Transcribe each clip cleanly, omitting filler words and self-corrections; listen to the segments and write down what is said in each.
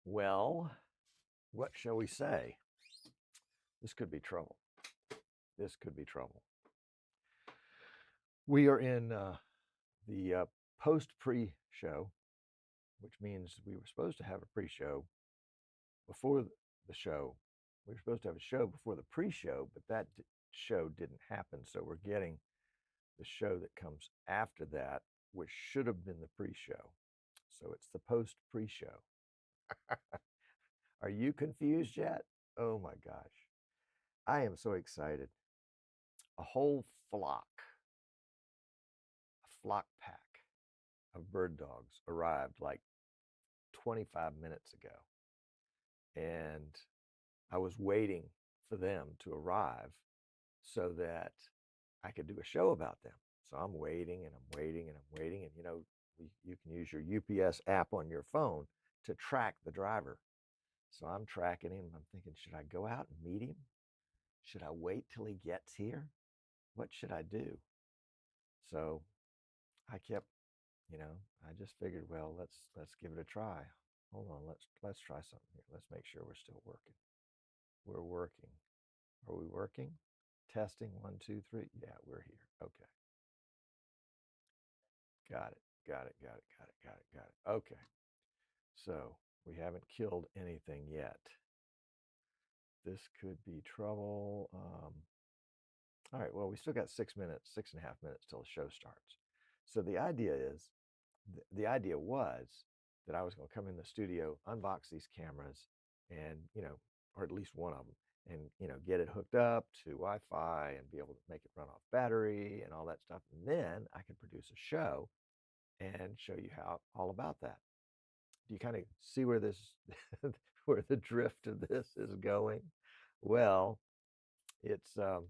Well, what shall we say? This could be trouble. This could be trouble. We are in the post-pre-show, which means we were supposed to have a pre-show before the show. We were supposed to have a show before the pre-show, but that show didn't happen. So we're getting the show that comes after that, which should have been the pre-show. So it's the post-pre-show. Are you confused yet? Oh my gosh. I am so excited. A whole flock pack of bird dogs arrived like 25 minutes ago. And I was waiting for them to arrive so that I could do a show about them. So I'm waiting and I'm waiting and I'm waiting. And you know, you can use your UPS app on your phone to track the driver. So I'm tracking him. I'm thinking, should I go out and meet him? Should I wait till he gets here? What should I do? So I kept, I just figured, well, let's give it a try. Hold on, let's try something here. Let's make sure we're still working. We're working. Are we working? Testing 1, 2, 3. Yeah, we're here. Okay. Got it. Got it. Got it. Got it. Got it. Got it. Okay. So we haven't killed anything yet. This could be trouble. All right. Well, we still got 6 minutes, 6.5 minutes till the show starts. So the idea is, the idea was that I was going to come in the studio, unbox these cameras, and or at least one of them, and get it hooked up to Wi-Fi and be able to make it run off battery and all that stuff. And then I could produce a show and show you how all about that. Do you kind of see where this, where the drift of this is going? Well, it's not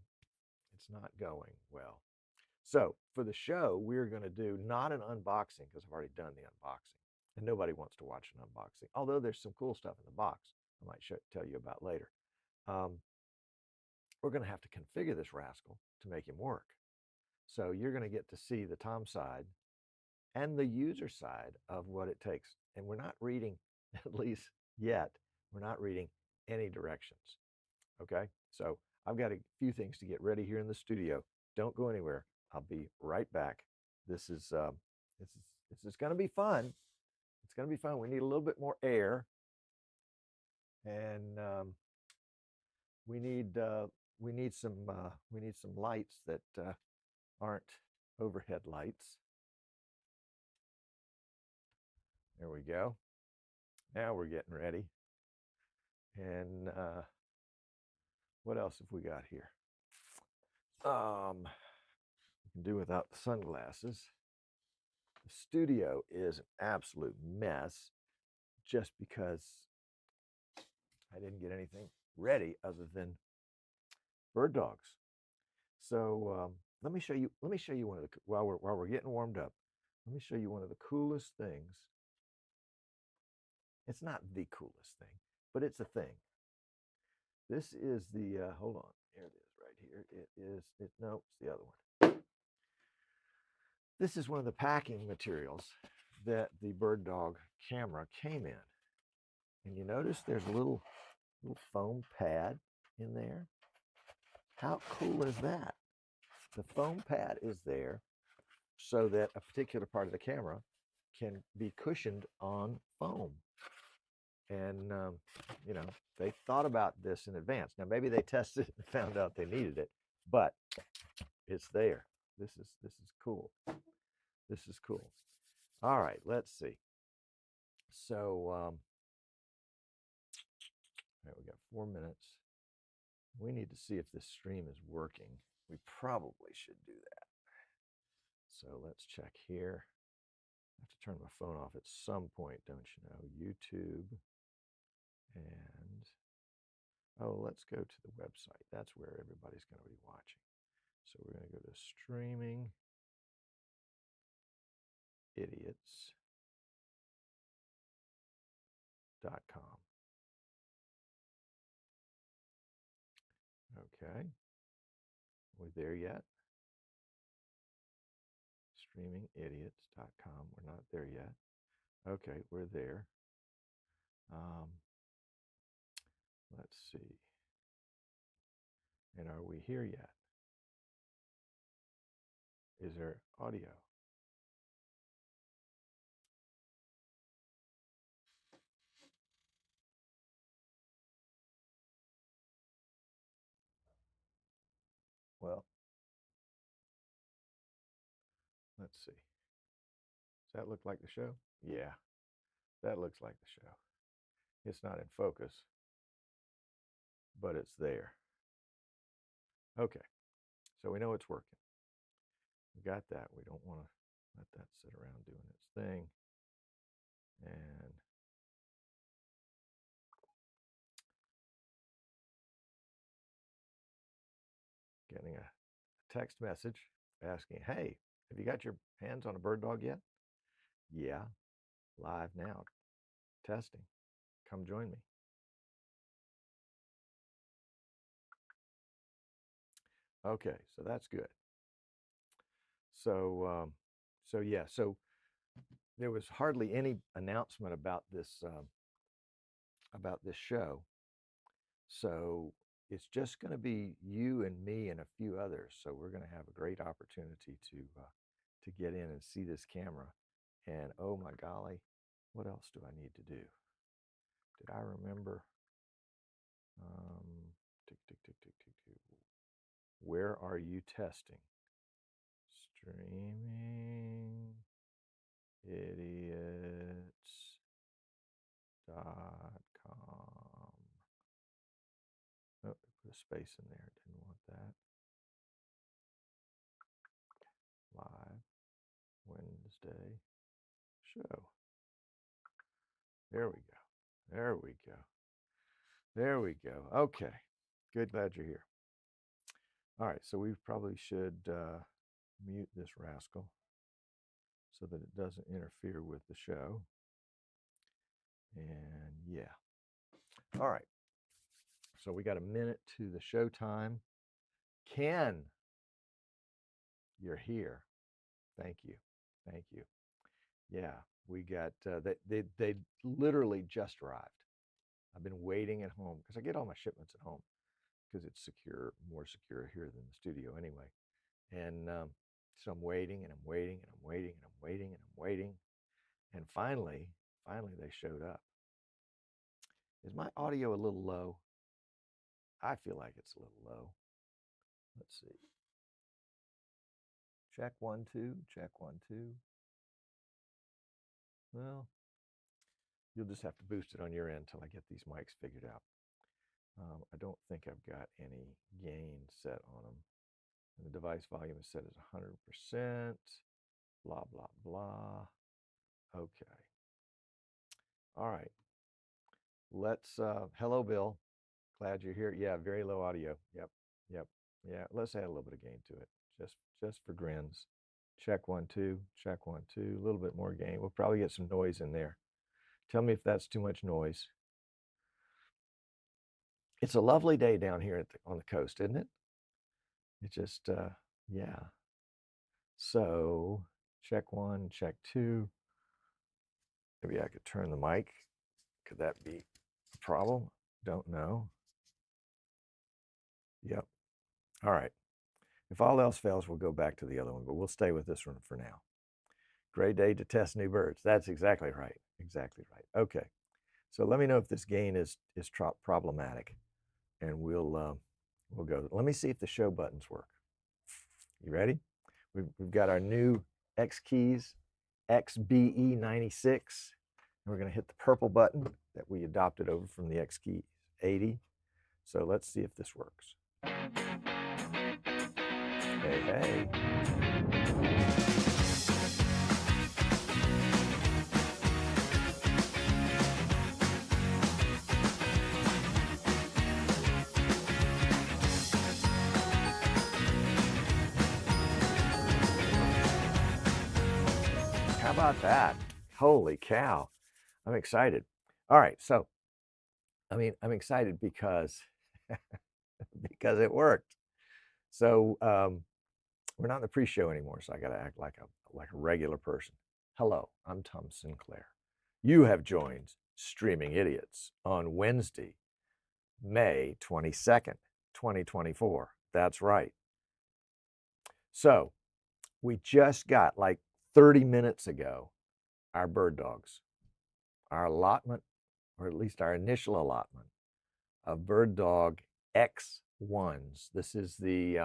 going well. So for the show, we're going to do not an unboxing because I've already done the unboxing and nobody wants to watch an unboxing. Although there's some cool stuff in the box I might tell you about later. We're going to have to configure this rascal to make him work. So you're going to get to see the Tom side and the user side of what it takes. And we're not reading, at least yet, we're not reading any directions. Okay, so I've got a few things to get ready here in the studio. Don't go anywhere. I'll be right back. This is going to be fun. It's going to be fun. We need a little bit more air, and we need some lights that aren't overhead lights. There we go. Now we're getting ready. And what else have we got here? We can do without the sunglasses. The studio is an absolute mess just because I didn't get anything ready other than bird dogs. So let me show you one of the, while we're getting warmed up, let me show you one of the coolest things. It's not the coolest thing, but it's a thing. This is the hold on, here it is right here. No, it's the other one. This is one of the packing materials that the BirdDog camera came in. And you notice there's a little foam pad in there. How cool is that? The foam pad is there so that a particular part of the camera can be cushioned on foam. And, they thought about this in advance. Now, maybe they tested it and found out they needed it, but it's there. This is cool. This is cool. All right, let's see. So, all right, we got 4 minutes. We need to see if this stream is working. We probably should do that. So let's check here. I have to turn my phone off at some point, don't you know? YouTube. And, oh, let's go to the website. That's where everybody's going to be watching. So we're going to go to streaming idiots.com. Okay. We're there yet? Streamingidiots.com. We're not there yet. Okay, we're there. Let's see. And are we here yet? Is there audio? Well, let's see. Does that look like the show? Yeah, that looks like the show. It's not in focus, but it's there. Okay, so we know it's working. We got that. We don't want to let that sit around doing its thing. And getting a text message asking, hey, have you got your hands on a BirdDog yet? Yeah, live now, testing. Come join me. Okay, so that's good. So, so there was hardly any announcement about this show. So it's just going to be you and me and a few others. So we're going to have a great opportunity to get in and see this camera. And oh my golly, what else do I need to do? Did I remember? Tick, tick, tick, tick, tick, tick. Where are you testing? Streaming idiots.com. Oh, put a space in there. Didn't want that. Live Wednesday show. There we go. There we go. There we go. Okay. Good. Glad you're here. All right. So we probably should mute this rascal so that it doesn't interfere with the show. And yeah. All right. So we got a minute to the show time. Ken, you're here. Thank you. Thank you. Yeah, we got, they literally just arrived. I've been waiting at home because I get all my shipments at home because it's secure, more secure here than the studio anyway. And so I'm waiting and I'm waiting and I'm waiting and I'm waiting and I'm waiting. And finally they showed up. Is my audio a little low? I feel like it's a little low. Let's see. Check 1, 2, check 1, 2. Well, you'll just have to boost it on your end until I get these mics figured out. I don't think I've got any gain set on them. And the device volume is set as 100%, blah, blah, blah. Okay. All right. Let's, hello, Bill. Glad you're here. Yeah, very low audio. Yep. Yeah, let's add a little bit of gain to it, just for grins. Check 1, 2, check 1, 2, a little bit more gain. We'll probably get some noise in there. Tell me if that's too much noise. It's a lovely day down here on the coast, isn't it? It just, yeah. So check 1, check 2. Maybe I could turn the mic. Could that be a problem? Don't know. Yep. All right. If all else fails, we'll go back to the other one, but we'll stay with this one for now. Great day to test new birds. That's exactly right. Exactly right. Okay. So let me know if this gain is problematic, and we'll go. Let me see if the show buttons work. You ready? We've got our new X keys, XBE96. And we're going to hit the purple button that we adopted over from the X key 80. So let's see if this works. Hey, hey. How about that? Holy cow. I'm excited. All right. So, I'm excited because, because it worked. So, we're not in the pre-show anymore, so I got to act like a regular person. Hello, I'm Tom Sinclair. You have joined Streaming Idiots on Wednesday, May 22nd, 2024. That's right. So we just got, like 30 minutes ago, our bird dogs, our allotment, or at least our initial allotment of BirdDog X1's. This is the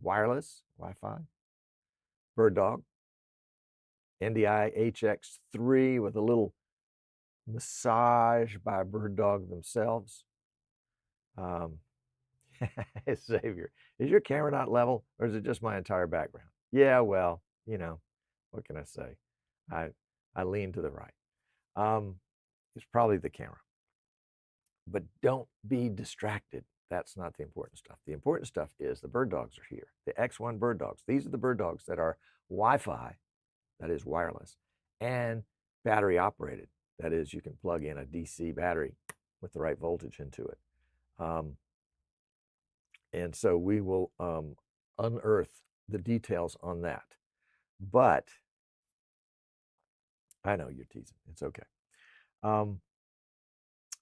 wireless Wi-Fi BirdDog NDI HX3 with a little massage by BirdDog themselves. Xavier, is your camera not level, or is it just my entire background? Yeah, well, you know, what can I say? I lean to the right. It's probably the camera. But don't be distracted. That's not the important stuff. The important stuff is the bird dogs are here. The X1 bird dogs. These are the bird dogs that are Wi-Fi, that is wireless, and battery operated. That is, you can plug in a DC battery with the right voltage into it. And so we will unearth the details on that. But I know you're teasing. It's okay.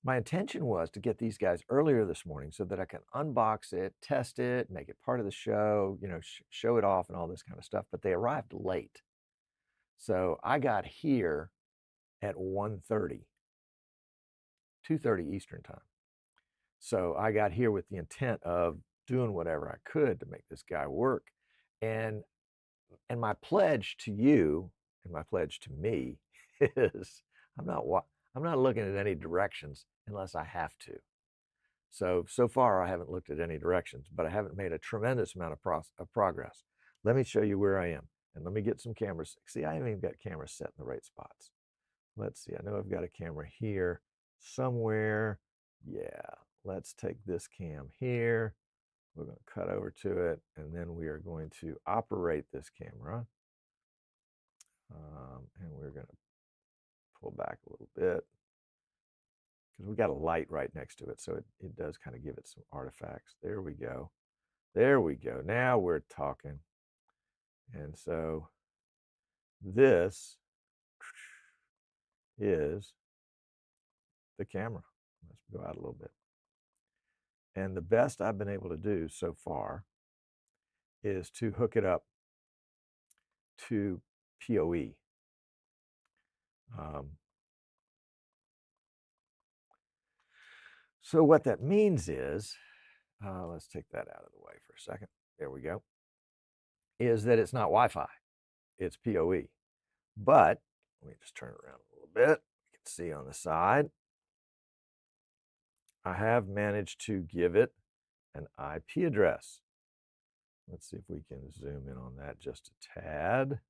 My intention was to get these guys earlier this morning so that I can unbox it, test it, make it part of the show, you know, show it off and all this kind of stuff. But they arrived late. So I got here at 1:30, 2:30 Eastern time. So I got here with the intent of doing whatever I could to make this guy work. And my pledge to you and my pledge to me is I'm not looking at any directions unless I have to. So far I haven't looked at any directions, but I haven't made a tremendous amount of progress. Let me show you where I am, and let me get some cameras. See, I haven't even got cameras set in the right spots. Let's see, I know I've got a camera here somewhere. Yeah, let's take this cam here. We're going to cut over to it, and then we are going to operate this camera. And we're going to pull back a little bit because we got a light right next to it, so it does kind of give it some artifacts. There we go. There we go. Now we're talking. And so this is the camera. Let's go out a little bit. And the best I've been able to do so far is to hook it up to PoE. So what that means is, let's take that out of the way for a second. There we go. Is that it's not Wi-Fi, it's PoE. But let me just turn it around a little bit. You can see on the side, I have managed to give it an IP address. Let's see if we can zoom in on that just a tad.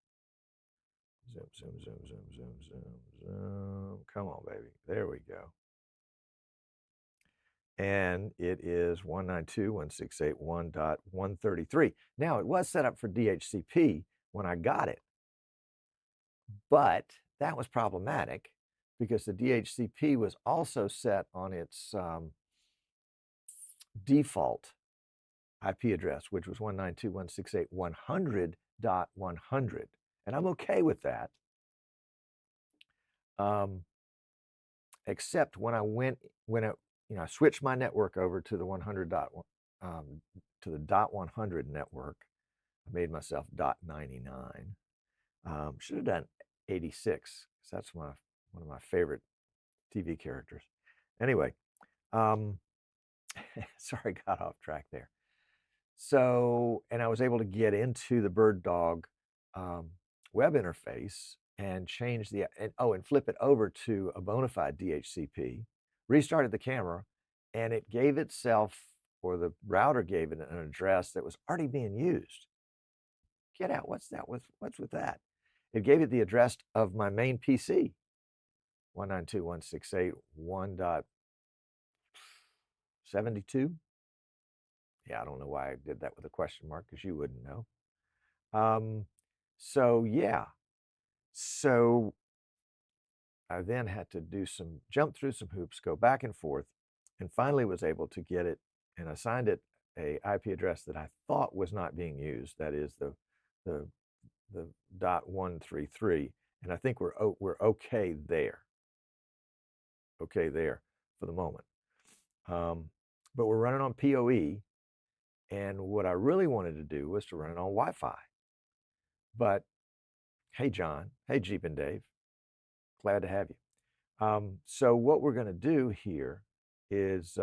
Zoom, zoom, zoom, zoom, zoom, zoom, zoom. Come on, baby. There we go. And it is 192.168.1.133. Now, it was set up for DHCP when I got it, but that was problematic because the DHCP was also set on its default IP address, which was 192.168.100.100. And I'm okay with that. Except when I switched my network over to the 100.1 to the .100 network, I made myself .99. Should have done 86 because that's one of my favorite TV characters. Anyway, sorry, I got off track there. So, and I was able to get into the BirdDog web interface and change and flip it over to a bona fide DHCP, restarted the camera, and it gave itself, or the router gave it an address that was already being used. Get out, what's that? What's with that? It gave it the address of my main PC, 192.168.1.72. Yeah, I don't know why I did that with a question mark because you wouldn't know. So yeah, so I then had to jump through some hoops, go back and forth, and finally was able to get it and assigned it a IP address that I thought was not being used. That is the .133, and I think we're okay there. okay there for the moment. But we're running on PoE, and what I really wanted to do was to run it on Wi-Fi. But hey, John. Hey, Jeep and Dave. Glad to have you. So what we're going to do here is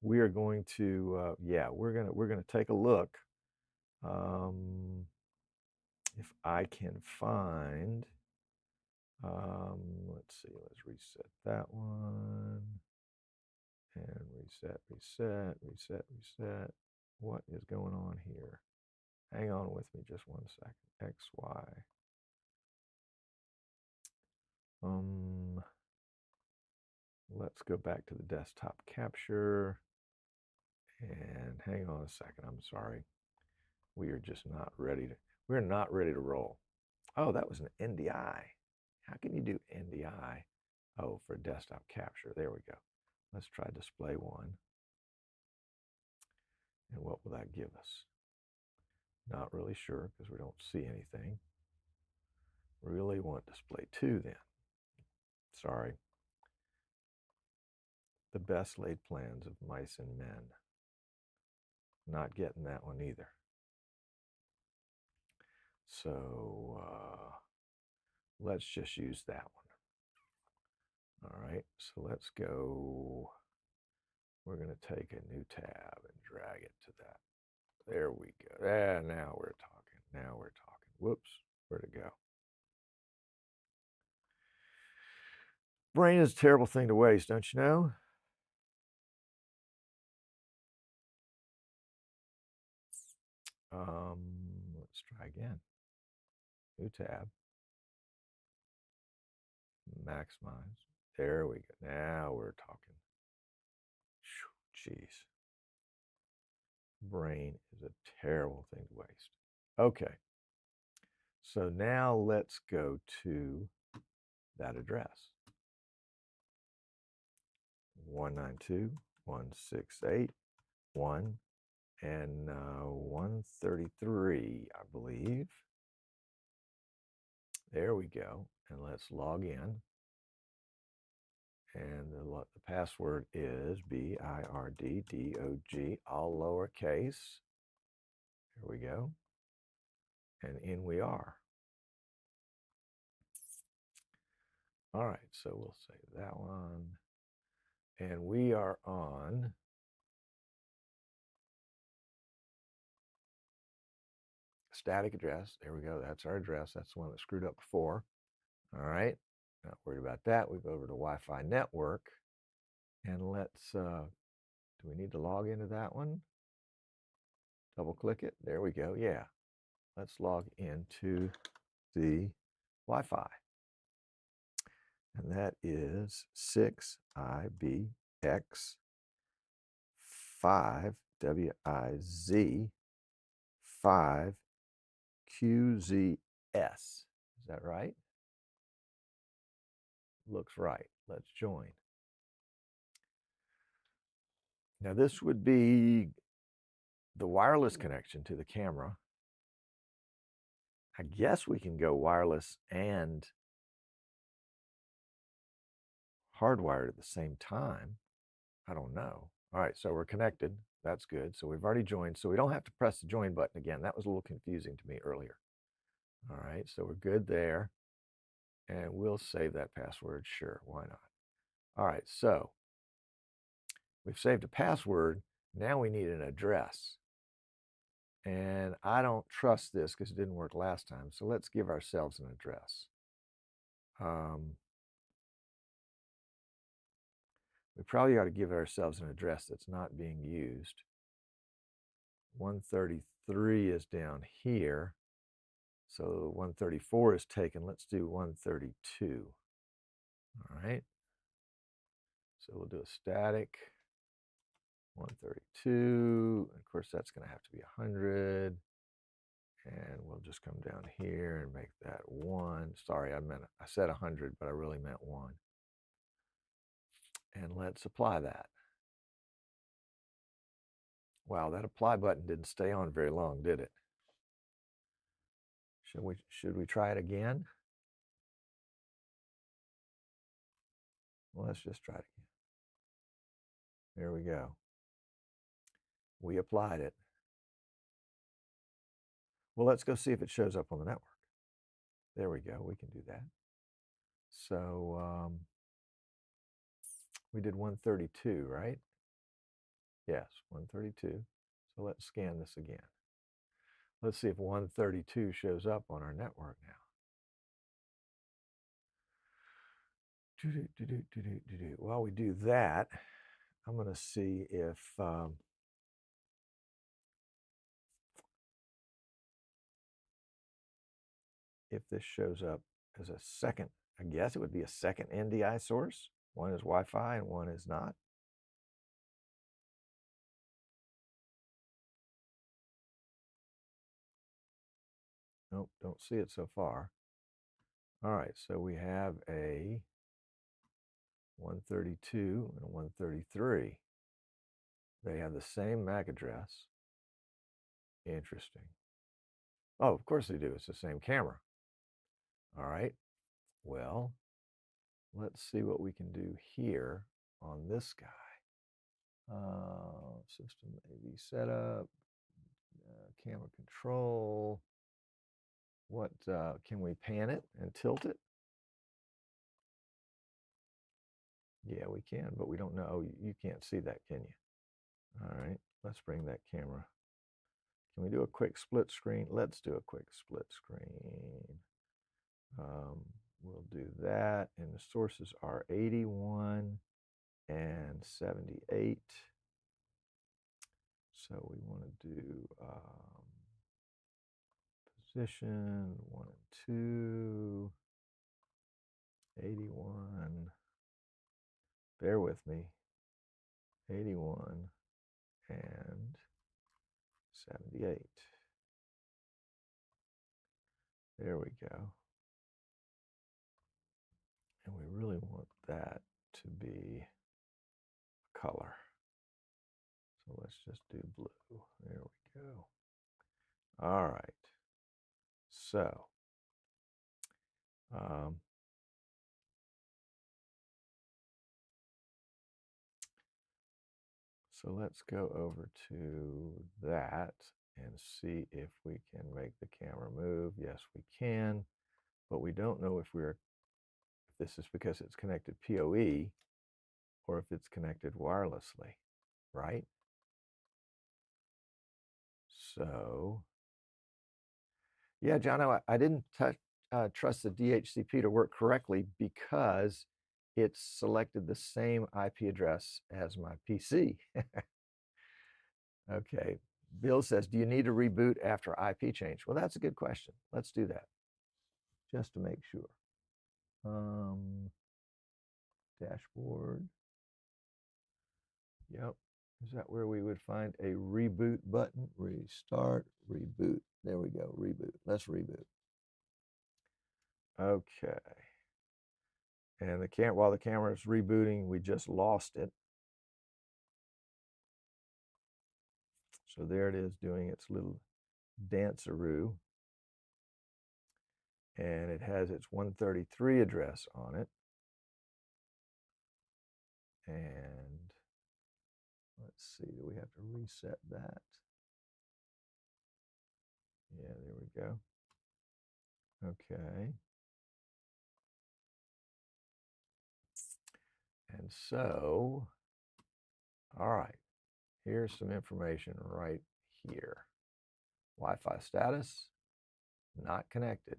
we are going to we're gonna take a look. If I can find, let's see, let's reset that one and reset. What is going on here? Hang on with me just 1 second. XY. Let's go back to the desktop capture and hang on a second. I'm sorry. We are just not ready to, we're not ready to roll. Oh, that was an NDI. How can you do NDI? Oh, for desktop capture. There we go. Let's try display one. And what will that give us? Not really sure because we don't see anything. Really want display two then. Sorry. The best laid plans of mice and men. Not getting that one either. So let's just use that one. All right, so let's go. We're going to take a new tab and drag it to that. There we go. Now we're talking. Now we're talking. Whoops, where'd it go? Brain is a terrible thing to waste, don't you know? Let's try again. New tab. Maximize. There we go. Now we're talking. Jeez. Brain is a terrible thing to waste. Okay. So now let's go to that address. 192.168.1 and 133, I believe. There we go. And let's log in. And the password is BIRDDOG, all lowercase. Here we go. And in we are. All right, so we'll save that one. And we are on static address. There we go. That's our address. That's the one that screwed up before. All right. Not worried about that. We go over to Wi-Fi network. And let's, do we need to log into that one? Double click it. There we go. Yeah. Let's log into the Wi-Fi. And that is 6IBX5WIZ 5QZS. Is that right? Looks right. Let's join. Now this would be the wireless connection to the camera. I guess we can go wireless and hardwired at the same time. I don't know. All right, so we're connected. That's good. So we've already joined. So we don't have to press the join button again. That was a little confusing to me earlier. All right, so we're good there. And we'll save that password. Sure, why not? All right, so we've saved a password. Now we need an address. And I don't trust this because it didn't work last time. So let's give ourselves an address. We probably ought to give ourselves an address that's not being used. 133 is down here. So 134 is taken. Let's do 132. All right. So we'll do a static 132. Of course, that's going to have to be 100. And we'll just come down here and make that 1. Sorry, I said 100, but I really meant 1. And let's apply that. Wow, that apply button didn't stay on very long, did it? Should we try it again? Well, let's just try it again. There we go. We applied it. Well, let's go see if it shows up on the network. There we go. We can do that. So we did 132, right? Yes, 132. So let's scan this again. Let's see if 132 shows up on our network now. While we do that, I'm going to see if this shows up as a second. I guess it would be a second NDI source. One is Wi-Fi and one is not. Nope, don't see it so far. All right, so we have a 132 and a 133. They have the same MAC address. Interesting. Oh, of course they do. It's the same camera. All right. Well, let's see what we can do here on this guy. System AV setup, camera control. What can we pan it and tilt it? Yeah, we can, but we don't know. You can't see that, can you? All right, let's bring that camera. Can we do a quick split screen? Let's do a quick split screen. We'll do that, and the sources are 81 and 78. So we want to do position 1 and 2, 81. Bear with me. 81 and 78. There we go. And we really want that to be color. So let's just do blue. There we go. All right. So let's go over to that and see if we can make the camera move. Yes, we can, but we don't know if this is because it's connected PoE or if it's connected wirelessly, right? So, yeah, John, I didn't trust the DHCP to work correctly because it selected the same IP address as my PC. Okay. Bill says, do you need to reboot after IP change? Well, that's a good question. Let's do that just to make sure. Dashboard. Yep. Is that where we would find a reboot button? Restart, reboot. There we go, reboot. Let's reboot. Okay. And while the camera is rebooting, we just lost it. So there it is doing its little danceroo. And it has its 133 address on it. And let's see, do we have to reset that? Yeah, there we go. Okay. And so, all right, here's some information right here. Wi-Fi status, not connected.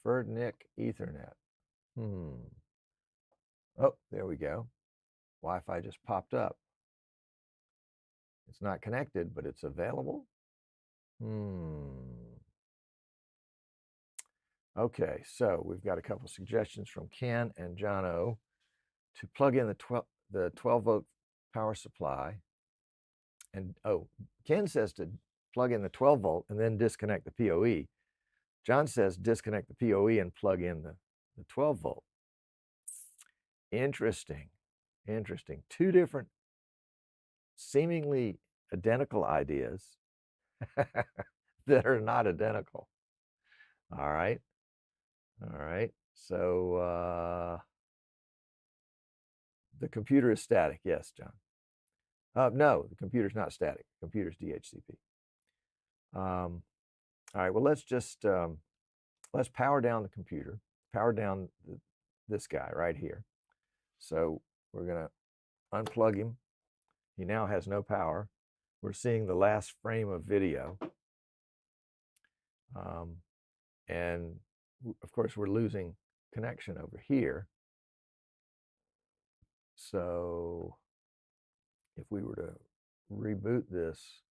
Preferred NIC, Ethernet. Oh, there we go. Wi-Fi just popped up. It's not connected, but it's available. Okay, so we've got a couple suggestions from Ken and John O to plug in the 12-volt power supply. And Ken says to plug in the 12-volt and then disconnect the PoE. John says disconnect the PoE and plug in the 12-volt. Interesting. Two different seemingly identical ideas that are not identical. All right. So the computer is static. Yes, John. No, the computer's not static. The computer's DHCP. All right, well, let's just, let's power down the computer, power down this guy right here. So we're going to unplug him. He now has no power. We're seeing the last frame of video. And of course, we're losing connection over here. So if we were to reboot this,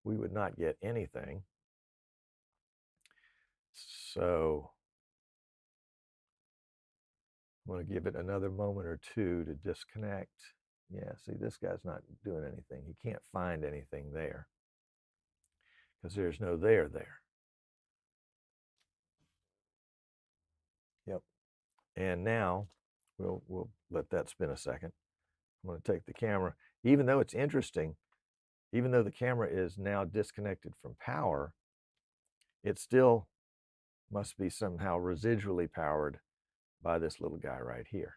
we would not get anything. So I'm going to give it another moment or two to disconnect. Yeah, see, this guy's not doing anything. He can't find anything there because there's no there. Yep. And now we'll let that spin a second. I'm going to take the camera. Even though it's interesting, even though the camera is now disconnected from power, it still must be somehow residually powered by this little guy right here.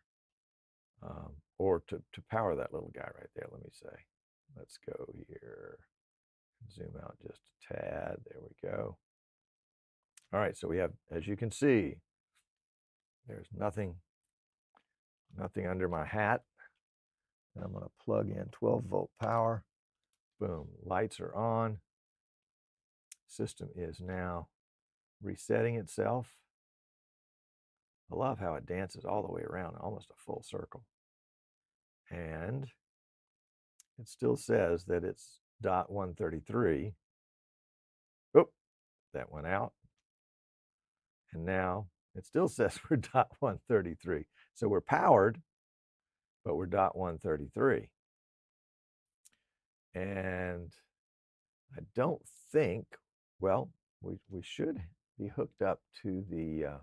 Or to power that little guy right there, let me say. Let's go here, zoom out just a tad, there we go. All right, so we have, as you can see, there's nothing under my hat. And I'm going to plug in 12-volt power. Boom, lights are on. System is now resetting itself. I love how it dances all the way around, almost a full circle. And it still says that it's .133. Oh, that went out. And now it still says we're .133. So we're powered, but we're .133. And I don't think, well, we should be hooked up to the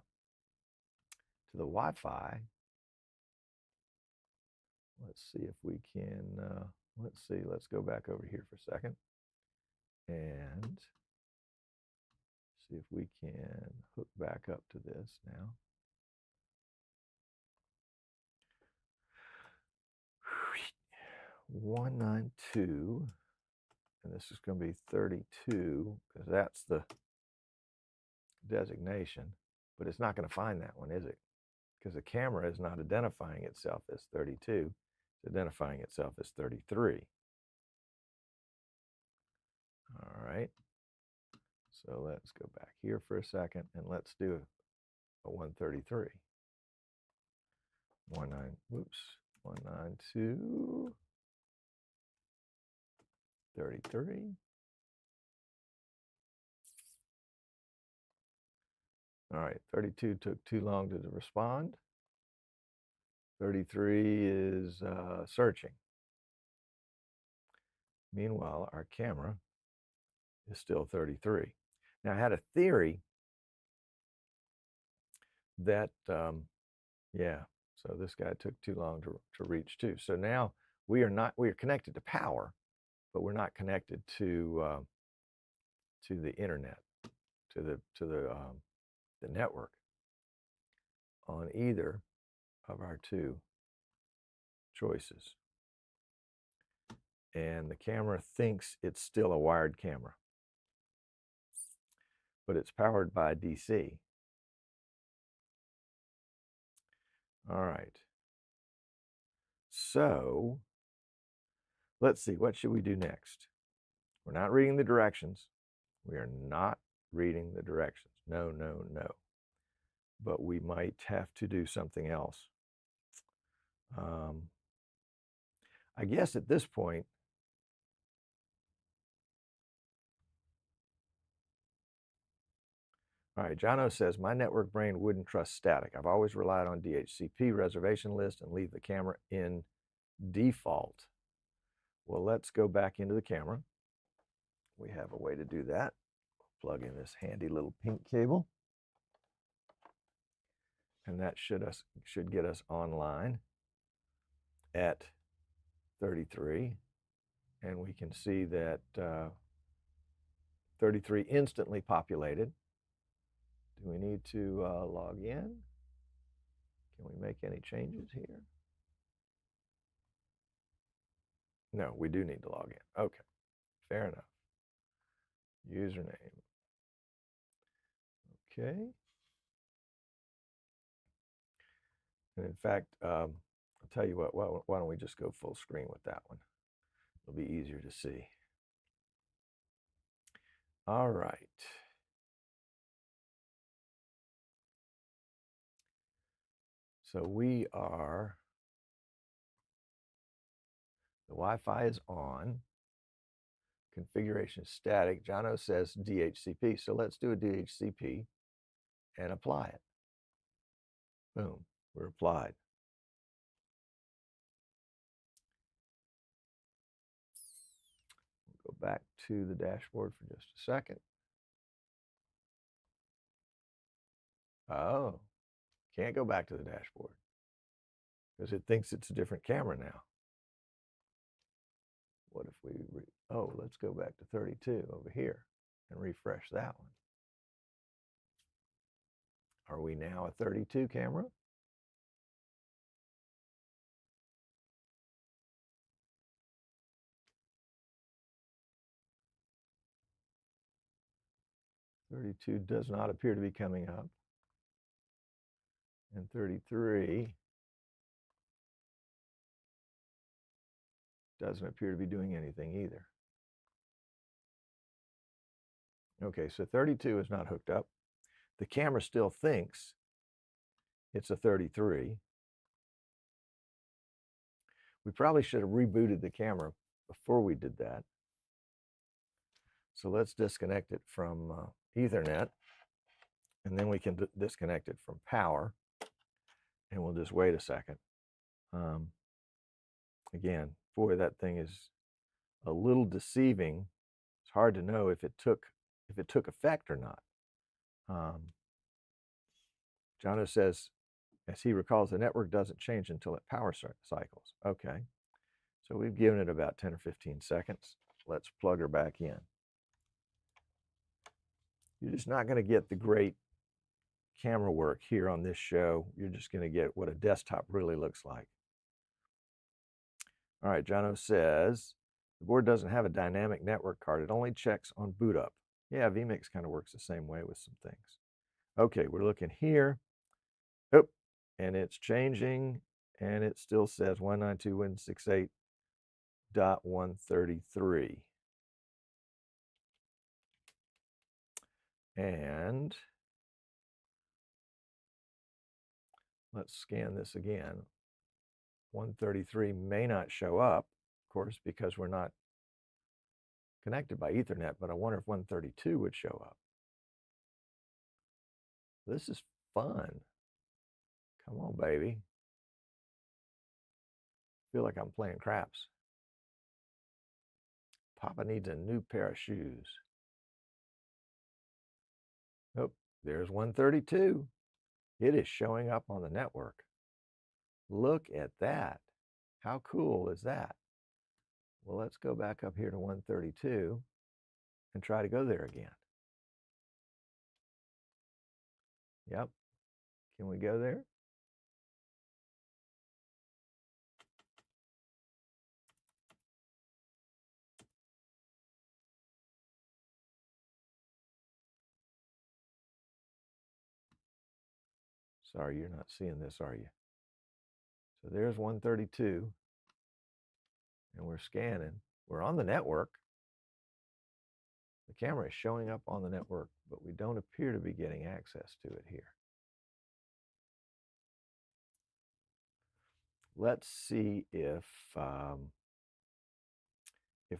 Wi-Fi. Let's see if we can, let's go back over here for a second and see if we can hook back up to this now. .192, and this is going to be 32 because that's the designation, but it's not going to find that one, is it? Because the camera is not identifying itself as 32, it's identifying itself as 33. All right, so let's go back here for a second and let's do a 133. 192, 33. All right, 32 took too long to respond. 33 is searching. Meanwhile, our camera is still 33. Now, I had a theory that, yeah, so this guy took too long to reach too. So now we are connected to power, but we're not connected to the internet, to the network on either of our two choices. And the camera thinks it's still a wired camera, but it's powered by DC. All right. So let's see, what should we do next? We're not reading the directions. We are not reading the directions. No, no, no. But we might have to do something else. I guess at this point, all right, Jono says, my network brain wouldn't trust static. I've always relied on DHCP reservation list and leave the camera in default. Well, let's go back into the camera. We have a way to do that. Plug in this handy little pink cable. And that should get us online at 33. And we can see that 33 instantly populated Do we need to log in? Can we make any changes here? No, we do need to log in. Okay, fair enough. Username. Okay. And in fact, I'll tell you what, why don't we just go full screen with that one? It'll be easier to see. All right. So we are, the Wi-Fi is on. Configuration is static. Jono says DHCP. So let's do a DHCP and apply it. Boom, we're applied. We'll go back to the dashboard for just a second. Oh, can't go back to the dashboard because it thinks it's a different camera now. What if we, oh, let's go back to 32 over here and refresh that one. Are we now a 32 camera? $32 does not appear to be coming up. And 33 doesn't appear to be doing anything either. Okay, so 32 is not hooked up. The camera still thinks it's a 33. We probably should have rebooted the camera before we did that. So let's disconnect it from Ethernet, and then we can disconnect it from power, and we'll just wait a second. Again, boy, that thing is a little deceiving. It's hard to know if it took effect or not. Jono says, as he recalls, the network doesn't change until it power cycles. Okay, so we've given it about 10 or 15 seconds. Let's plug her back in. You're just not going to get the great camera work here on this show. You're just going to get what a desktop really looks like. All right, Jono says, the board doesn't have a dynamic network card. It only checks on boot up. Yeah, vMix kind of works the same way with some things. Okay, we're looking here. Oh, and it's changing, and it still says 192.168.133. And let's scan this again. 133 may not show up, of course, because we're not connected by Ethernet, but I wonder if 132 would show up. This is fun. Come on, baby. Feel like I'm playing craps. Papa needs a new pair of shoes. Oh, there's 132. It is showing up on the network. Look at that. How cool is that? Well, let's go back up here to 132 and try to go there again. Yep. Can we go there? Sorry, you're not seeing this, are you? So there's 132, and we're scanning. We're on the network. The camera is showing up on the network, but we don't appear to be getting access to it here. Let's see if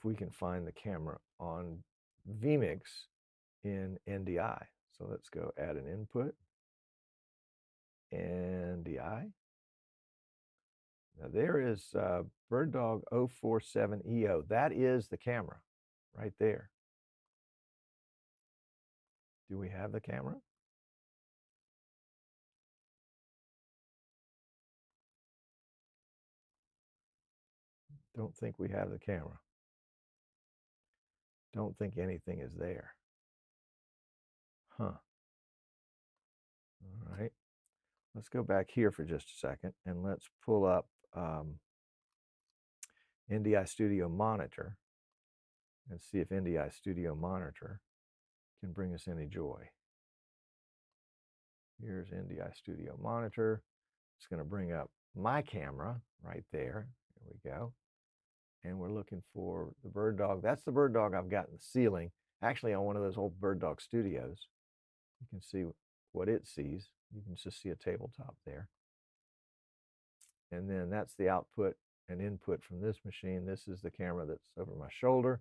we can find the camera on vMix in NDI. So let's go add an input. NDI. Now there is BirdDog 047EO. That is the camera right there. Do we have the camera? Don't think we have the camera. Don't think anything is there. Huh. let's go back here for just a second, and let's pull up NDI Studio Monitor and see if NDI Studio Monitor can bring us any joy. Here's NDI Studio Monitor. It's going to bring up my camera right there. There we go. And we're looking for the BirdDog. That's the BirdDog I've got in the ceiling, actually on one of those old BirdDog studios. You can see what it sees. You can just see a tabletop there. And then that's the output and input from this machine. This is the camera that's over my shoulder.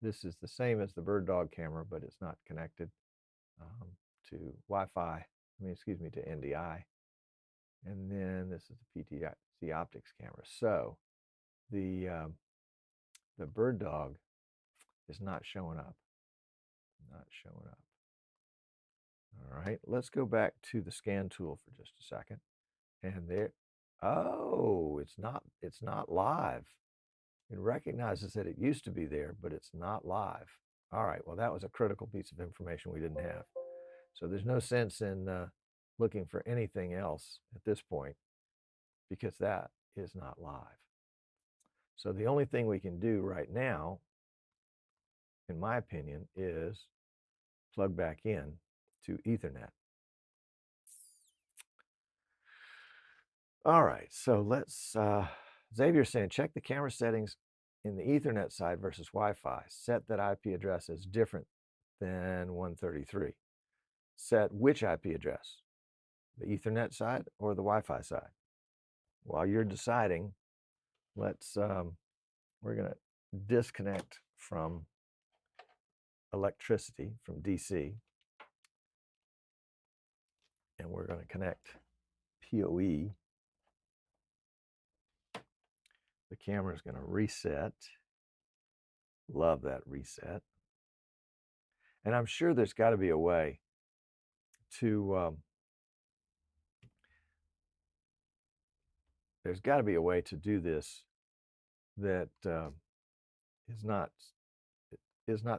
This is the same as the BirdDog camera, but it's not connected to Wi-Fi. To NDI. And then this is the PTZ optics camera. So the BirdDog is not showing up. Not showing up. All right, let's go back to the scan tool for just a second. And there, oh, it's not live. It recognizes that it used to be there, but it's not live. All right, well, that was a critical piece of information we didn't have. So there's no sense in looking for anything else at this point, because that is not live. So the only thing we can do right now, in my opinion, is plug back in to Ethernet. All right, so let's, Xavier's saying, check the camera settings in the Ethernet side versus Wi-Fi. Set that IP address as different than 133. Set which IP address? The Ethernet side or the Wi-Fi side? While you're deciding, let's, we're going to disconnect from electricity, from DC, and we're going to connect PoE. The camera is going to reset. Love that reset. And I'm sure there's got to be a way to do this that is not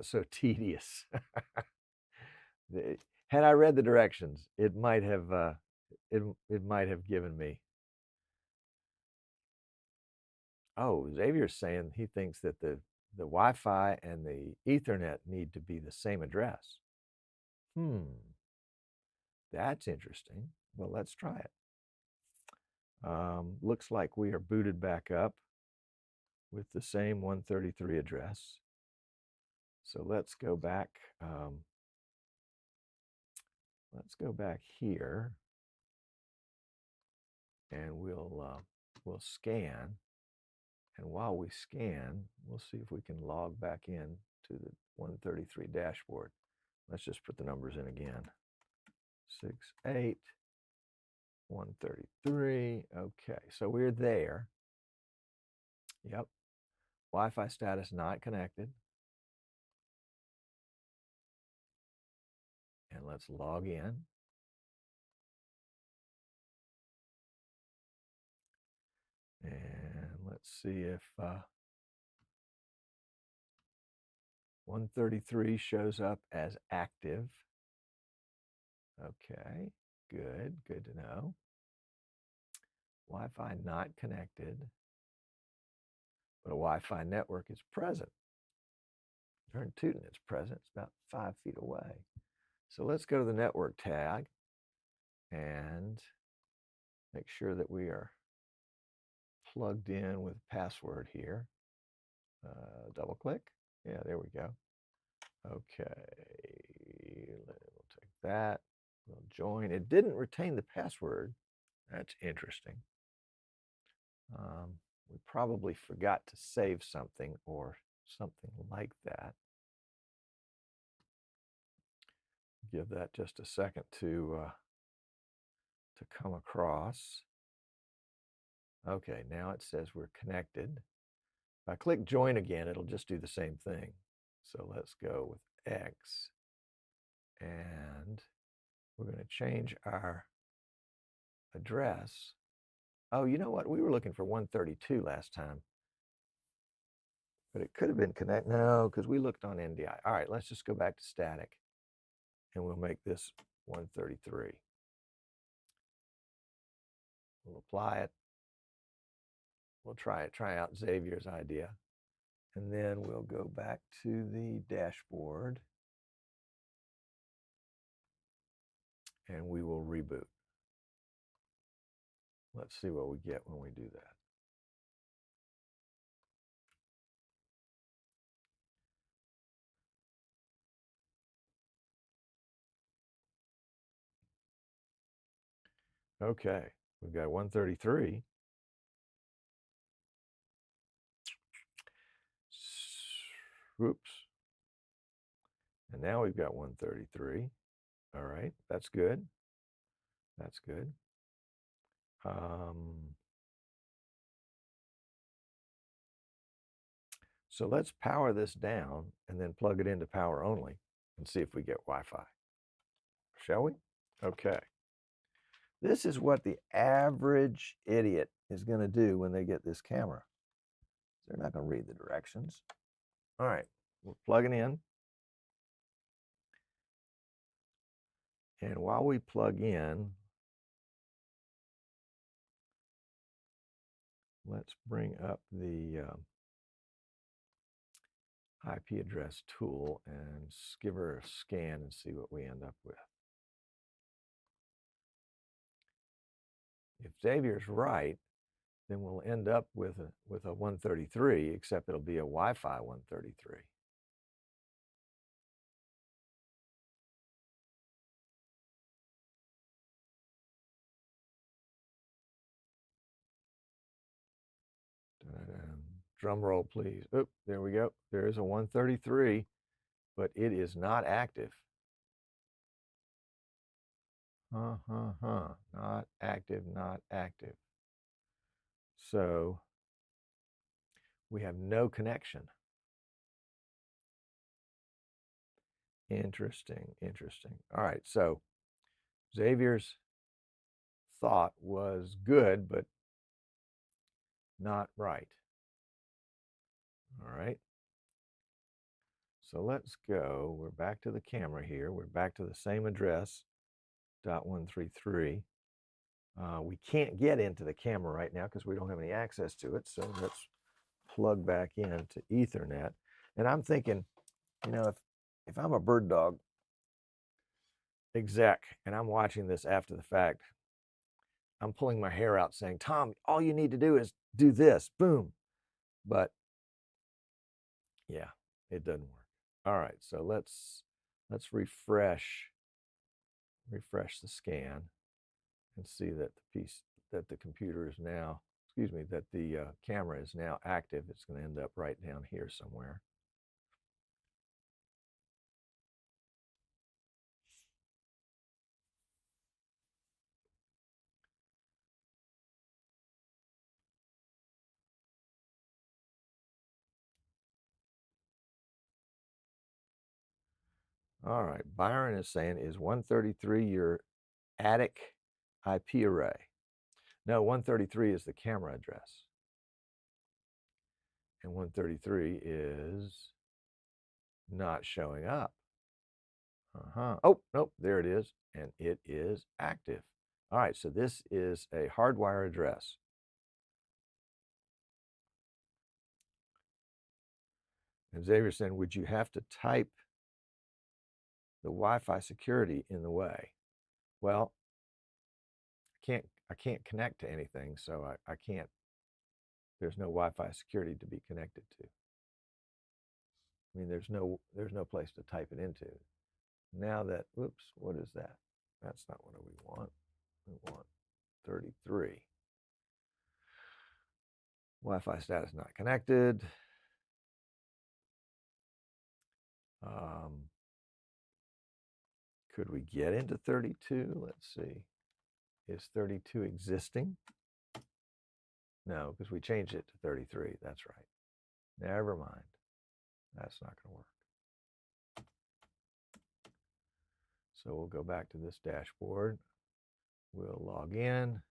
so tedious. Had I read the directions, it might have given me. Oh, Xavier's saying he thinks that the Wi-Fi and the Ethernet need to be the same address. That's interesting. Well, let's try it. Looks like we are booted back up with the same 133 address. So let's go back. Let's go back here, and we'll scan. And while we scan, we'll see if we can log back in to the 133 dashboard. Let's just put the numbers in again. 68, 133. Okay, so we're there. Yep. Wi-Fi status not connected. And let's log in. And let's see if 133 shows up as active. Okay, good to know. Wi-Fi not connected, but a Wi-Fi network is present. Darn tootin', it's present. It's about 5 feet away. So let's go to the network tag and make sure that we are plugged in with password here. Double click. Yeah, there we go. Okay, we'll take that. We'll join. It didn't retain the password. That's interesting. We probably forgot to save something or something like that. Give that just a second to come across. Okay, now it says we're connected. If I click join again, it'll just do the same thing. So let's go with X, and we're going to change our address. Oh, you know what? We were looking for 132 last time, but it could have been connected. No, because we looked on NDI. All right, let's just go back to static, and we'll make this 133. We'll apply it. We'll try out Xavier's idea. And then we'll go back to the dashboard and we will reboot. Let's see what we get when we do that. Okay, we've got 133. Oops. And now we've got 133. All right, that's good. That's good. So let's power this down and then plug it into power only and see if we get Wi-Fi. Shall we? Okay. This is what the average idiot is going to do when they get this camera. They're not going to read the directions. All right, we're plugging in. And while we plug in, let's bring up the IP address tool and give her a scan and see what we end up with. If Xavier's right, then we'll end up with a 133, except it'll be a Wi-Fi 133. Drum roll, please. Oh, there we go. There is a 133, but it is not active. Not active, not active. So we have no connection. Interesting, interesting. All right, so Xavier's thought was good, but not right. All right. So let's go. We're back to the camera here. We're back to the same address, .133. We can't get into the camera right now because we don't have any access to it. So let's plug back into Ethernet. And I'm thinking, you know, if I'm a BirdDog exec and I'm watching this after the fact, I'm pulling my hair out saying, Tom, all you need to do is do this, boom. But yeah, it doesn't work. All right, so let's refresh the scan and see that the computer is now, that the camera is now active. It's going to end up right down here somewhere. All right, Byron is saying, is 133 your attic IP array? No, 133 is the camera address. And 133 is not showing up. Oh, nope, there it is. And it is active. All right, so this is a hardwire address. And Xavier said, would you have to type the Wi-Fi security in the way? Well, I can't connect to anything, so I can't, there's no Wi-Fi security to be connected to. I mean, there's no place to type it into. Now that, whoops, what is that? That's not what we want. We want 33. Wi-Fi status not connected. Could we get into 32? Let's see. Is 32 existing? No, because we changed it to 33. That's right. Never mind. That's not going to work. So we'll go back to this dashboard. We'll log in.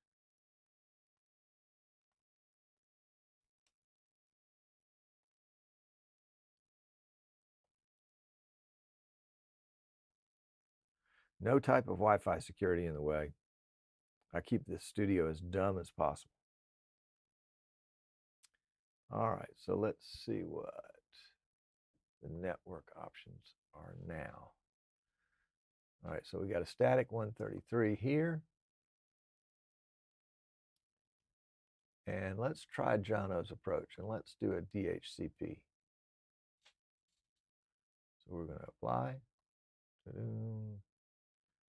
No type of Wi-Fi security in the way. I keep this studio as dumb as possible. All right, so let's see what the network options are now. All right, so we got a static 133 here. And let's try Jono's approach, and let's do a DHCP. So we're going to apply.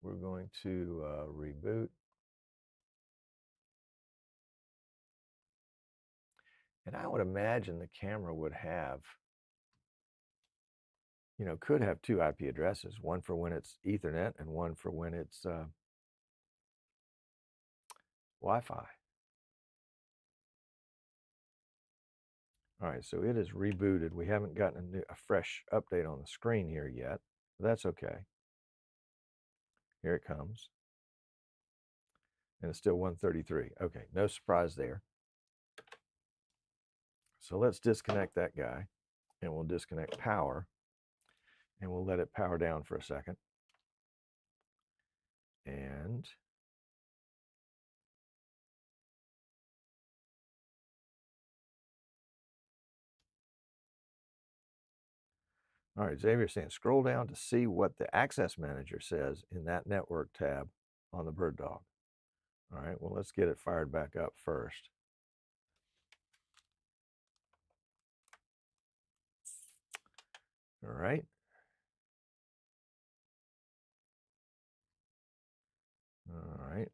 We're going to reboot. And I would imagine the camera would have, could have two IP addresses, one for when it's Ethernet and one for when it's Wi-Fi. All right, so it is rebooted. We haven't gotten a fresh update on the screen here yet. But that's okay. Here it comes. And it's still 133. Okay, no surprise there. So let's disconnect that guy, and we'll disconnect power, and we'll let it power down for a second. And all right, Xavier's saying, scroll down to see what the access manager says in that network tab on the BirdDog. All right, well, let's get it fired back up first. All right. All right.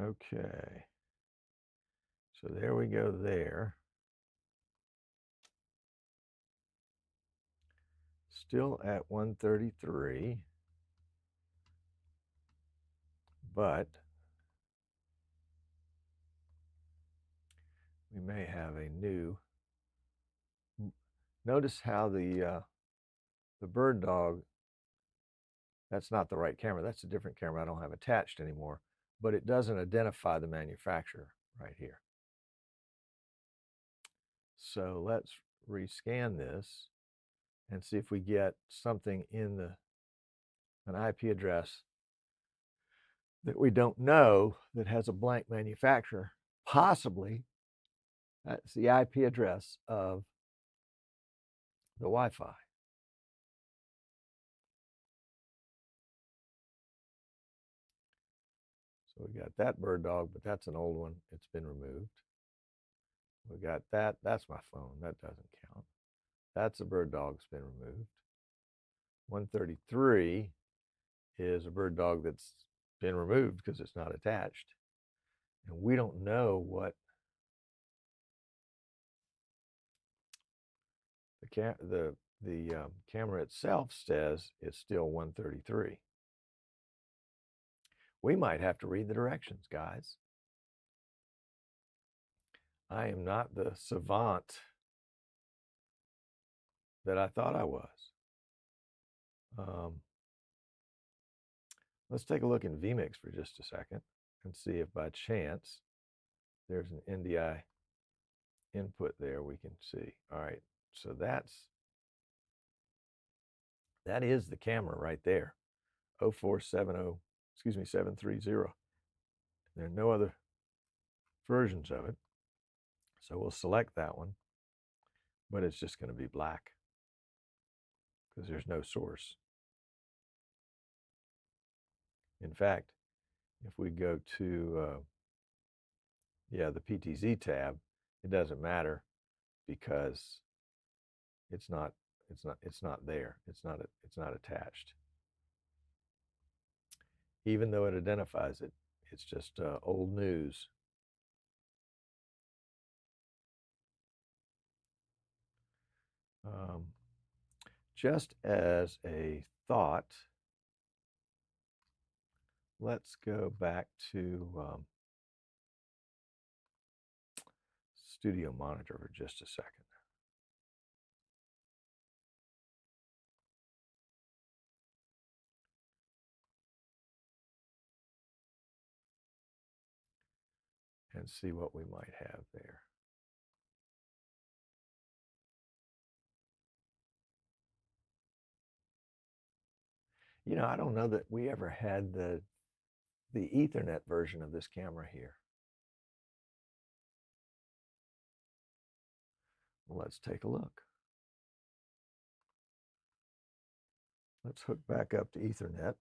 Okay. So there we go there. Still at 133, but we may have a new. Notice how the BirdDog, that's not the right camera. That's a different camera I don't have attached anymore, but it doesn't identify the manufacturer right here. So let's rescan this and see if we get something in an IP address that we don't know that has a blank manufacturer. Possibly that's the IP address of the Wi-Fi. So we got that BirdDog, but that's an old one. It's been removed. We got that. That's my phone. That doesn't count. That's a BirdDog that's been removed. 133 is a BirdDog that's been removed because it's not attached. And we don't know what the camera itself says it's still 133. We might have to read the directions, guys. I am not the savant that I thought I was. Let's take a look in vMix for just a second and see if by chance there's an NDI input there we can see. All right, so that is the camera right there, 0470, 730. There are no other versions of it. So we'll select that one, but it's just going to be black because there's no source. In fact, if we go to the PTZ tab, it doesn't matter because it's not there. It's not attached. Even though it identifies it, it's just old news. Just as a thought, let's go back to Studio Monitor for just a second. and see what we might have there. You know, I don't know that we ever had the Ethernet version of this camera here. Well, let's take a look. Let's hook back up to Ethernet.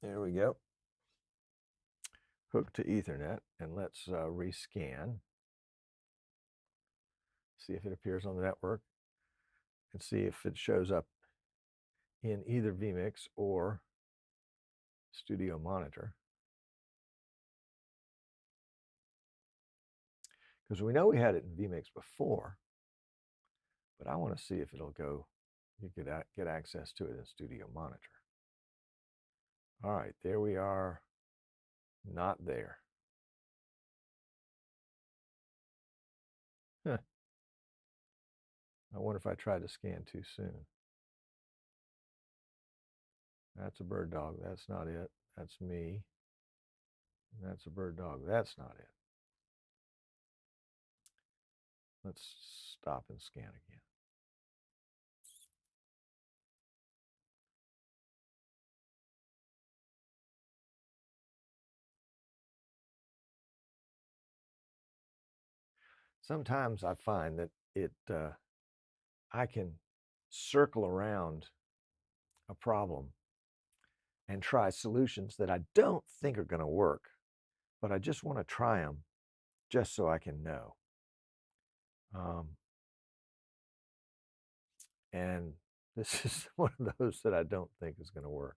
There we go. Hook to Ethernet, and let's rescan. See if it appears on the network, and see if it shows up in either vMix or Studio Monitor. Because we know we had it in vMix before, but I want to see if it'll go, you could get access to it in Studio Monitor. All right, there we are. Not there. Huh. I wonder if I tried to scan too soon. That's a bird dog. That's not it. That's me. And that's a bird dog. That's not it. Let's stop and scan again. Sometimes I find that I can circle around a problem and try solutions that I don't think are going to work, but I just want to try them just so I can know. And this is one of those that I don't think is going to work.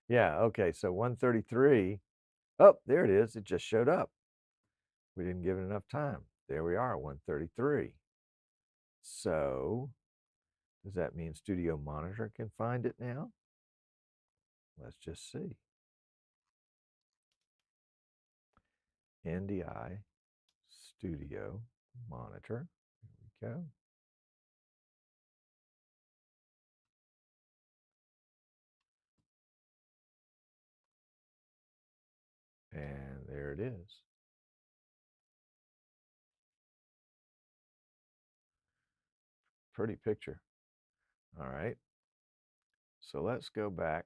Yeah, okay, so 133. Oh, there it is. It just showed up. We didn't give it enough time. There we are, 133. So does that mean Studio Monitor can find it now? Let's just see. NDI Studio Monitor. There we go. And there it is. Pretty picture. All right. So let's go back.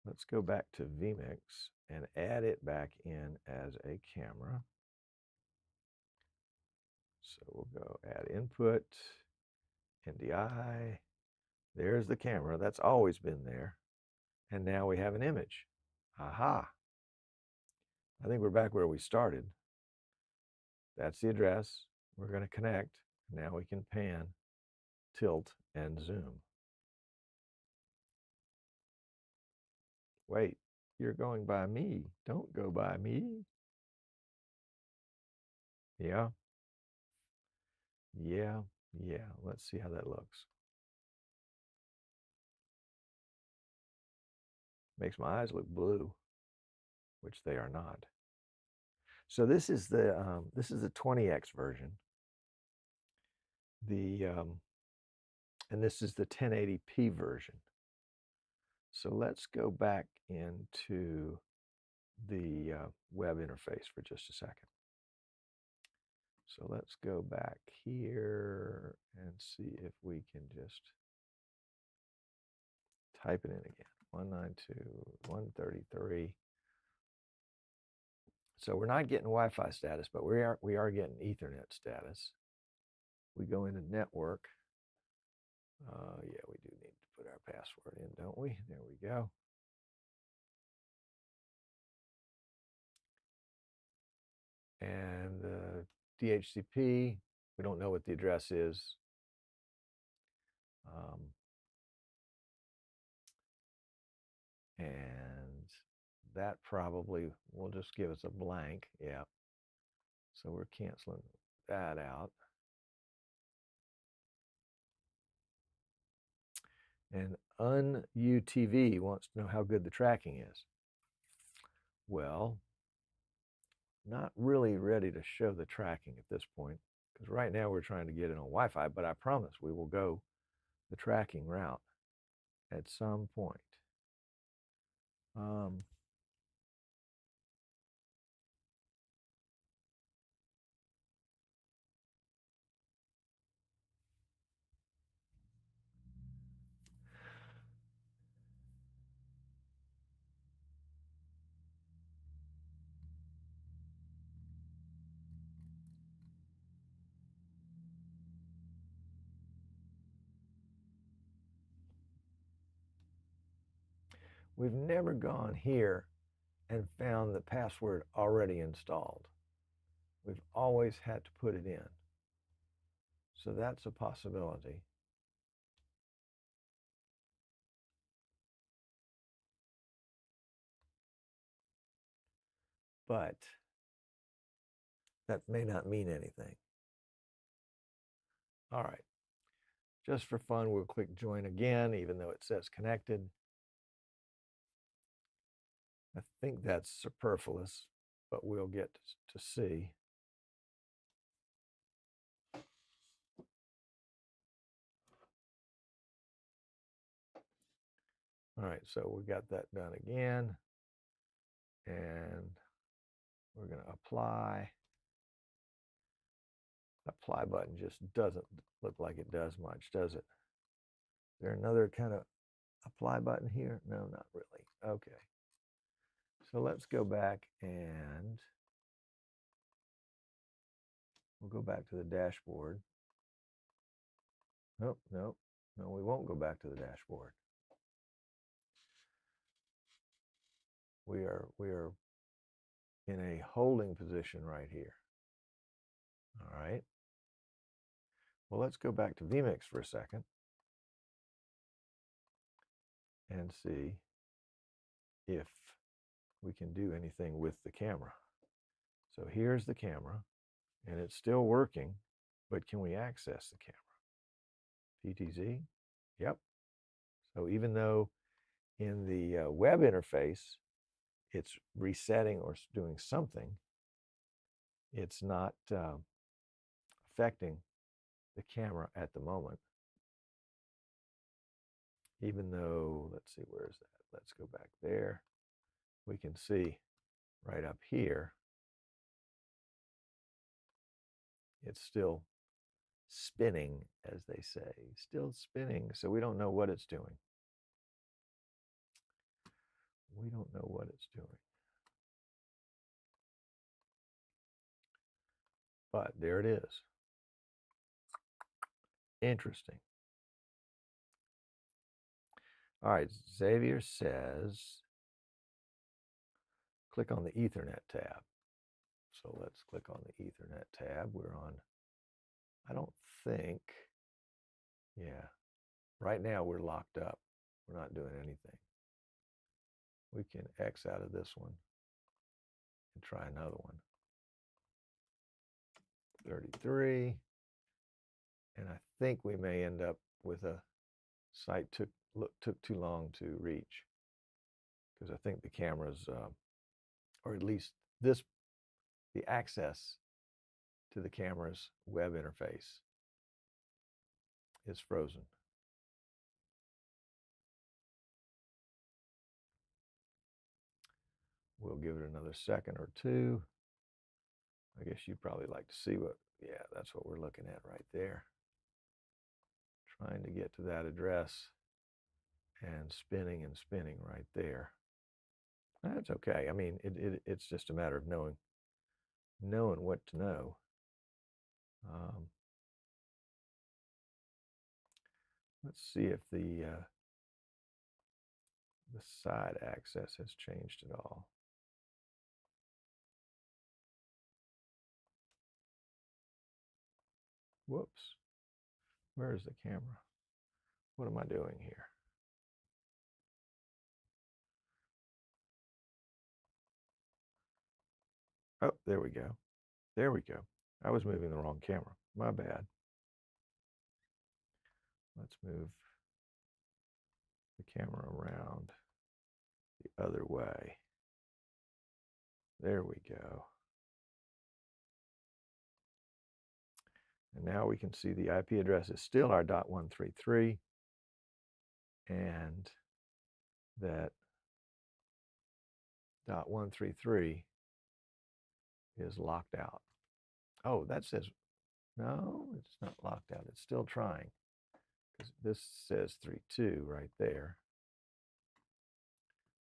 Let's go back to vMix and add it back in as a camera. So we'll go add input, NDI. There's the camera. That's always been there. And now we have an image. Aha. I think we're back where we started. That's the address. We're going to connect. Now we can pan, tilt, and zoom. Wait, you're going by me. Don't go by me. Yeah. Yeah. Yeah. Let's see how that looks. Makes my eyes look blue, which they are not. So this is the 20X version. And this is the 1080p version. So let's go back into the web interface for just a second. So let's go back here and see if we can just type it in again. 192.133. So we're not getting Wi-Fi status, but we are getting Ethernet status. We go into network. Yeah, we do need to put our password in, don't we? There we go. And DHCP, we don't know what the address is. And that probably will just give us a blank. Yeah. So we're canceling that out. And UTV wants to know how good the tracking is. Well, not really ready to show the tracking at this point, because right now we're trying to get it on Wi-Fi, but I promise we will go the tracking route. at some point. We've never gone here and found the password already installed. We've always had to put it in. So that's a possibility. But that may not mean anything. All right. Just for fun, we'll click join again, even though it says connected. I think that's superfluous, but we'll get to see. All right, so we got that done again. And we're going to apply. Apply button just doesn't look like it does much, does it? Is there another kind of apply button here? No, not really. Okay. So let's go back and we'll go back to the dashboard. Nope, nope. No, we won't go back to the dashboard. We are in a holding position right here. All right. Well, let's go back to vMix for a second and see if we can do anything with the camera. So here's the camera, and it's still working, but can we access the camera? PTZ? Yep. So even though in the web interface, it's resetting or doing something, it's not affecting the camera at the moment. Even though, let's see, where is that? Let's go back there. We can see right up here, it's still spinning, as they say, still spinning. So we don't know what it's doing. We don't know what it's doing. But there it is. Interesting. All right, Xavier says, click on the Ethernet tab. So let's click on the Ethernet tab. We're on, I don't think, yeah, right now we're locked up. We're not doing anything. We can X out of this one and try another one. 33. And I think we may end up with a site took too long to reach, because I think the cameras, or at least the access to the camera's web interface is frozen. We'll give it another second or two. I guess you'd probably like to see what, yeah, that's what we're looking at right there. Trying to get to that address and spinning right there. That's okay. I mean, it's just a matter of knowing what to know. Let's see if the side access has changed at all. Whoops. Where is the camera? What am I doing here? Oh, there we go. There we go. I was moving the wrong camera. My bad. Let's move the camera around the other way. There we go. And now we can see the IP address is still our .133. and that .133 is locked out. Oh, that says, no, it's not locked out. It's still trying, because this says 3.2 right there.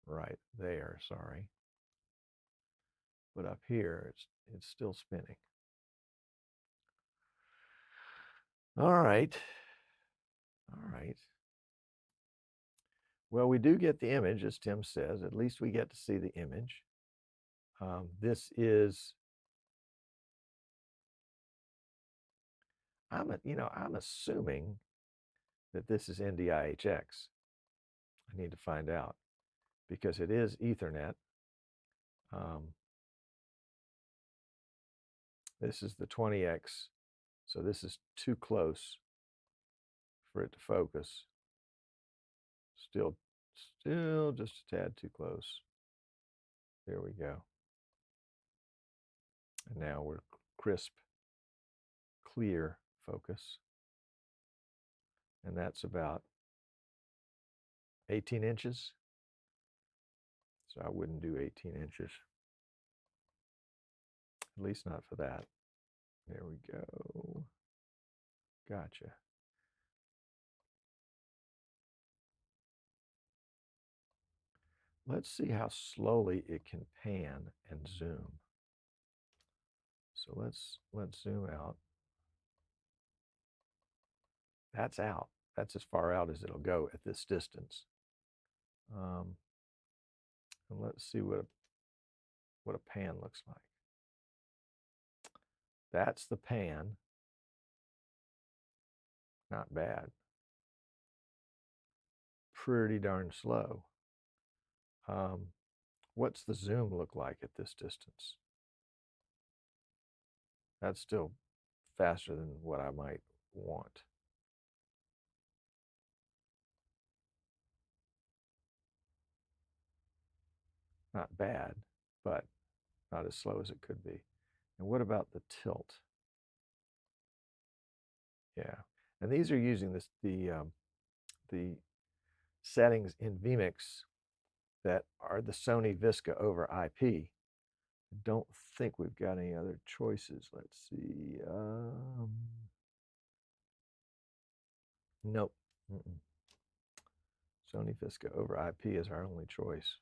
Right there, sorry. But up here, it's still spinning. All right. All right. Well, we do get the image, as Tim says. At least we get to see the image. This is, I'm assuming that this is NDIHX. I need to find out, because it is Ethernet. This is the 20X, so this is too close for it to focus. Still just a tad too close. There we go. And now we're crisp, clear focus. And that's about 18 inches. So I wouldn't do 18 inches. At least not for that. There we go. Gotcha. Let's see how slowly it can pan and zoom. So let's zoom out. That's out. That's as far out as it'll go at this distance. And let's see what a pan looks like. That's the pan. Not bad. Pretty darn slow. What's the zoom look like at this distance? That's still faster than what I might want. Not bad, but not as slow as it could be. And what about the tilt? Yeah, and these are using the settings in vMix that are the Sony Visca over IP. I don't think we've got any other choices. Let's see. Nope. Sony Visca over IP is our only choice.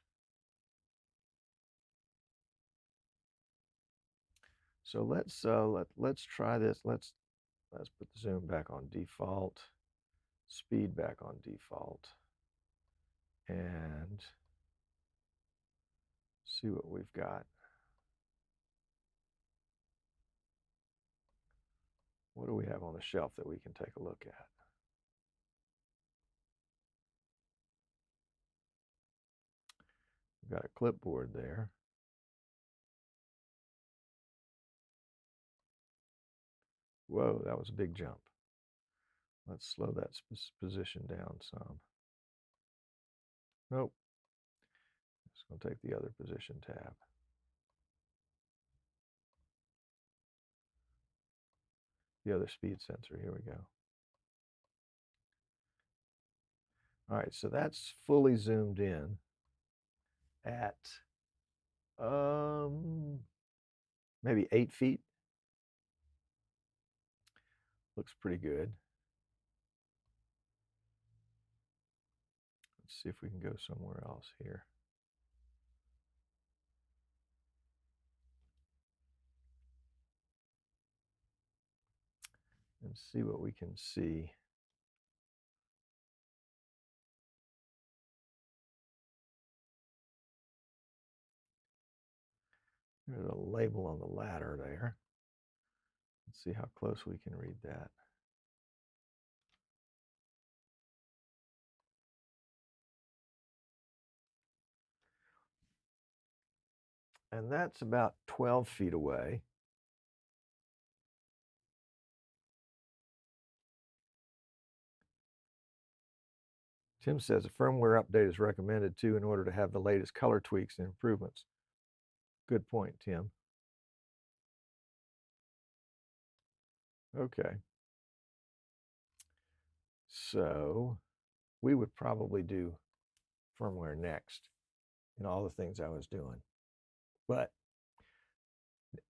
So let's try this. Let's put the zoom back on default, speed back on default, and see what we've got. What do we have on the shelf that we can take a look at? We've got a clipboard there. Whoa, that was a big jump. Let's slow that position down some. Nope. Just going to take the other position tab. The other speed sensor, here we go. All right, so that's fully zoomed in at maybe 8 feet. Looks pretty good. Let's see if we can go somewhere else here. And see what we can see. There's a label on the ladder there. Let's see how close we can read that. And that's about 12 feet away. Tim says a firmware update is recommended too in order to have the latest color tweaks and improvements. Good point, Tim. Okay. So we would probably do firmware next in all the things I was doing. But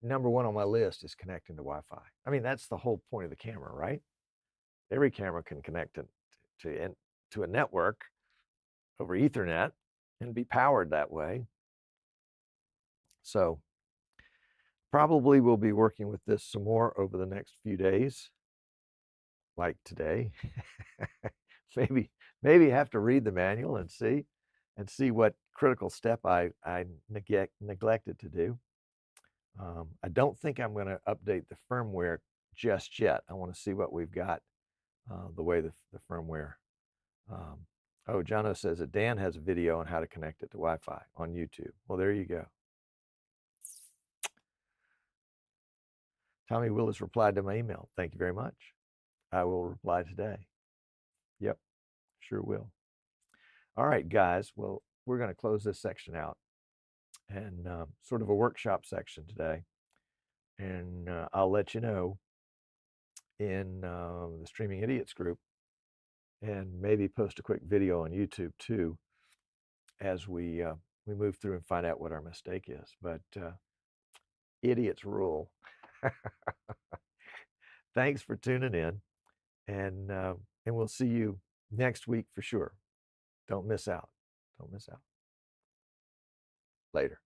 number one on my list is connecting to Wi-Fi. I mean, that's the whole point of the camera, right? Every camera can connect to a network over Ethernet and be powered that way. So probably we'll be working with this some more over the next few days, like today. maybe have to read the manual and see what critical step I neglected to do. I don't think I'm going to update the firmware just yet. I want to see what we've got, the way the firmware. Oh, Jono says that Dan has a video on how to connect it to Wi-Fi on YouTube. Well, there you go. Tommy Willis replied to my email. Thank you very much. I will reply today. Yep, sure will. All right, guys. Well, we're going to close this section out, and sort of a workshop section today. And I'll let you know in the Streaming Idiots group, and maybe post a quick video on YouTube too, as we move through and find out what our mistake is. But idiots rule. Thanks for tuning in, and we'll see you next week for sure. Don't miss out. Don't miss out. Later.